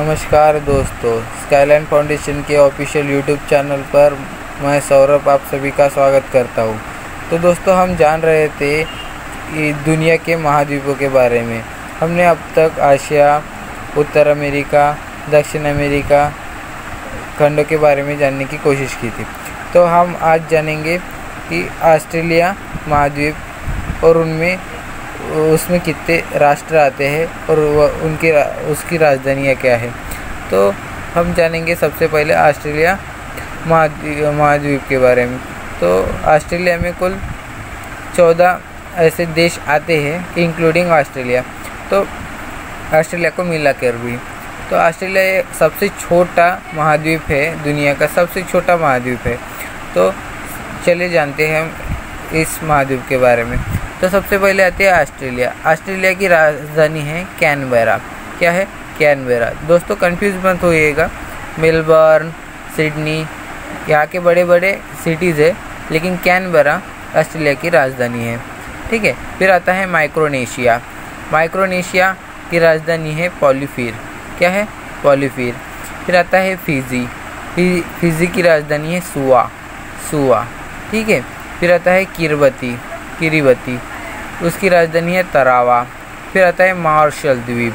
नमस्कार दोस्तों, skyline foundation के ऑफिशियल यूट्यूब चैनल पर मैं सौरभ आप सभी का स्वागत करता हूं। तो दोस्तों, हम जान रहे थे कि दुनिया के महाद्वीपों के बारे में। हमने अब तक आशिया, उत्तर अमेरिका, दक्षिण अमेरिका खंडों के बारे में जानने की कोशिश की थी। तो हम आज जानेंगे कि ऑस्ट्रेलिया महाद्वीप और उसमें कितने राष्ट्र आते हैं और उसकी राजधानियाँ क्या है। तो हम जानेंगे सबसे पहले ऑस्ट्रेलिया महाद्वीप के बारे में। तो ऑस्ट्रेलिया में कुल 14 ऐसे देश आते हैं इंक्लूडिंग ऑस्ट्रेलिया। तो ऑस्ट्रेलिया को मिला कर भी तो ऑस्ट्रेलिया सबसे छोटा महाद्वीप है, दुनिया का सबसे छोटा महाद्वीप है। तो चलिए जानते हैं हम इस महाद्वीप के बारे में। तो सबसे पहले आती है ऑस्ट्रेलिया। ऑस्ट्रेलिया की राजधानी है कैनबेरा। क्या है? कैनबेरा। दोस्तों, कंफ्यूज मत होइएगा, मेलबर्न, सिडनी यहाँ के बड़े बड़े सिटीज़ है, लेकिन कैनबेरा ऑस्ट्रेलिया की राजधानी है। ठीक है। फिर आता है माइक्रोनेशिया। माइक्रोनेशिया की राजधानी है पॉलीफिर। क्या है? पॉलीफिर। फिर आता है फिजी। फिजी की राजधानी है सुआ। ठीक है। फिर आता है किरिबती, उसकी राजधानी है तरावा। फिर आता है मार्शल द्वीप।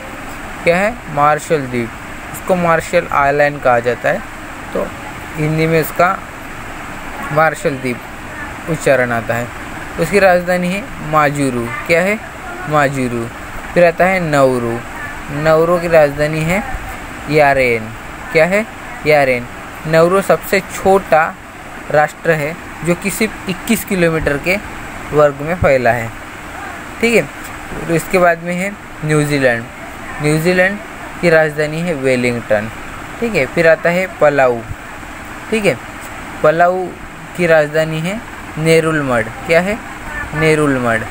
क्या है? मार्शल द्वीप, इसको मार्शल आइलैंड कहा जाता है, तो हिंदी में इसका मार्शल द्वीप उच्चारण आता है। उसकी राजधानी है माजुरू। क्या है? माजुरू। फिर आता है नौरू की राजधानी है यारेन। क्या है? यारेन। नौरू सबसे छोटा राष्ट्र है जो कि सिर्फ 21 किलोमीटर के वर्ग में फैला है। ठीक है। और इसके बाद में है न्यूजीलैंड की राजधानी है वेलिंगटन। ठीक है। फिर आता है पलाऊ। ठीक है। पलाऊ की राजधानी है नेरुलमड। क्या है? नेरुलमड।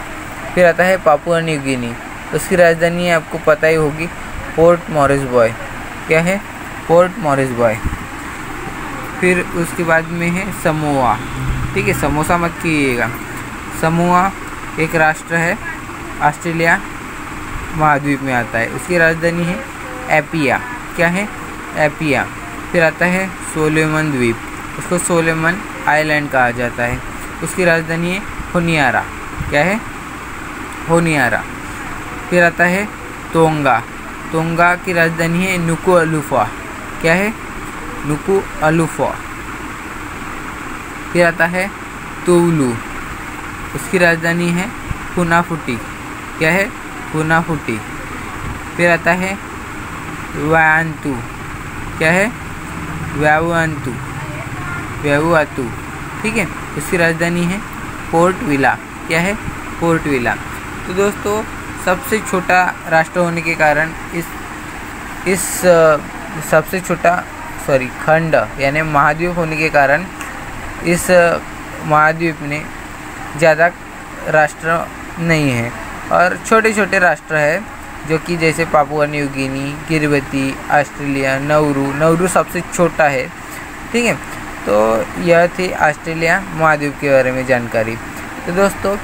फिर आता है पापुआ न्यू गिनी, उसकी राजधानी आपको पता ही होगी पोर्ट मॉरिसबॉय। क्या है? पोर्ट मॉरिसबॉय। फिर उसके बाद में है समोआ। ठीक है, समोसा मत कीजिएगा। समोआ एक राष्ट्र है, ऑस्ट्रेलिया महाद्वीप में आता है, उसकी राजधानी है एपिया। क्या है? एपिया। फिर आता है सोलोमन द्वीप, उसको सोलोमन आइलैंड कहा जाता है, उसकी राजधानी है होनियारा। क्या है? होनियारा। फिर आता है तोंगा की राजधानी है नुकुअलुफा। क्या है? नुकुअलुफा। फिर आता है तुवलू, उसकी राजधानी है फुनाफुटी। क्या है? फुनाफुटी। फिर आता है वानुअतु। क्या है? वानुअतु। ठीक है, उसकी राजधानी है पोर्ट विला। क्या है? Port villa. तो दोस्तों, सबसे छोटा राष्ट्र होने के कारण इस सबसे छोटा खंड यानी महाद्वीप होने के कारण इस महाद्वीप में ज़्यादा राष्ट्र नहीं है और छोटे छोटे राष्ट्र है, जो कि जैसे Papua New Guinea, Kiribati, Australia, Nauru सबसे छोटा है। ठीक है। तो यह थी ऑस्ट्रेलिया महाद्वीप के बारे में जानकारी। तो दोस्तों,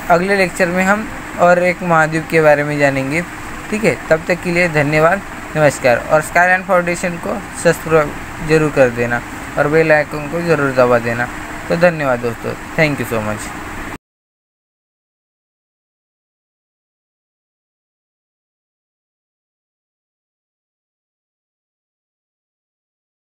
अगले लेक्चर में हम और एक महाद्वीप के बारे में जानेंगे। ठीक है। तब तक के लिए धन्यवाद, नमस्कार। और स्काईलाइन फाउंडेशन को सब्सक्राइब जरूर कर देना और बेल आइकन को ज़रूर दबा देना। तो धन्यवाद दोस्तों, थैंक यू सो मच।